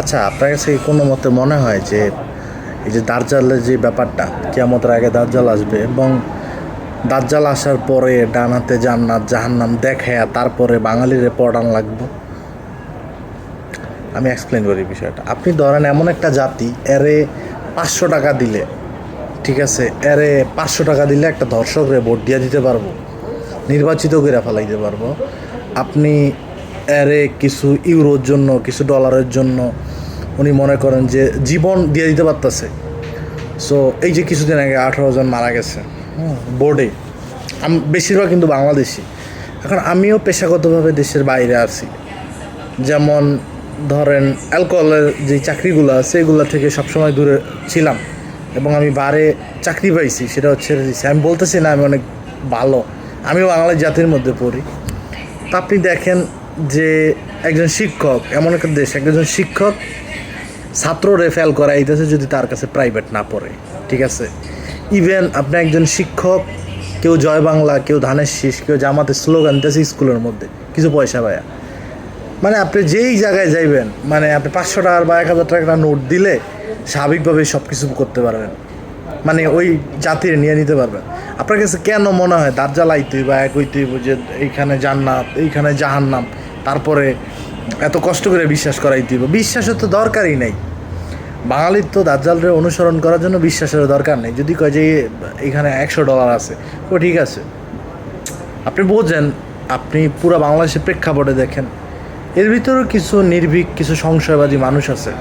আচ্ছা, আপনার কাছে কি কোনো মতে মনে হয় যে এই যে দাজ্জালের যে ব্যাপারটা, কিয়ামতের আগে দাজ্জাল আসবে এবং দাজ্জাল আসার পরে ডান হাতে জান্নাত জাহান্নাম দেখায়া তারপরে বাঙালিরে পড়ান লাগবে? আমি এক্সপ্লেন করি বিষয়টা। আপনি ধরেন এমন একটা জাতি, এরে 500 টাকা দিলে, ঠিক আছে, এরে 500 টাকা দিলে একটা ধর্ষকরে ভোট দিয়ে দিতে পারবো, নির্বাচিত করে ফেলাইতে পারবো। আপনি এরে কিছু ইউরোর জন্য, কিছু ডলারের জন্য উনি মনে করেন যে জীবন দিয়ে দিতে পারতেছে। সো এই যে কিছুদিন আগে 18 জন মারা গেছে বোর্ডে, বেশিরভাগ কিন্তু বাংলাদেশি। এখন আমিও পেশাগতভাবে দেশের বাইরে আছি, যেমন ধরেন অ্যালকোহলের যে চাকরিগুলো আছে এগুলো থেকে সবসময় দূরে ছিলাম এবং আমি বারে চাকরি পাইছি, সেটা হচ্ছে আমি বলতেছি না আমি অনেক ভালো, আমিও বাংলা জাতির মধ্যে পড়ি। তা আপনি দেখেন যে একজন শিক্ষক, এমন একটা দেশ, একজন শিক্ষক ছাত্ররে ফেল করাইতেছে যদি তার কাছে প্রাইভেট না পড়ে, ঠিক আছে। ইভেন আপনি একজন শিক্ষক, কেউ জয় বাংলা, কেউ ধানের শীষ, কেউ জামাতের স্লোগান দিতেছে স্কুলের মধ্যে কিছু পয়সা পায়া। মানে আপনি যেই জায়গায় যাইবেন, মানে আপনি 500 টাকার বা 1000 টাকার নোট দিলে স্বাভাবিকভাবে সব কিছু করতে পারবেন, মানে ওই জাতির নিয়ে নিতে পারবেন। আপনার কাছে কেন মনে হয় দাজ্জাল আইতেই বা এক হইতেই যে এইখানে জান্নাত এইখানে জাহান্নাম, তারপরে এত কষ্ট করে বিশ্বাস করাইতেইব? বিশ্বাসের তো দরকারই নেই। বাঙালির তো দাজ্জালরে অনুসরণ করার জন্য বিশ্বাসের দরকার নেই। যদি কয় যে এখানে $100 আছে, ও ঠিক আছে, আপনি বোঝেন, আপনি পুরো বাংলাদেশের প্রেক্ষাপটে দেখেন, এর ভিতরেও কিছু নির্ভীক, কিছু সংশয়বাদী মানুষ আছে।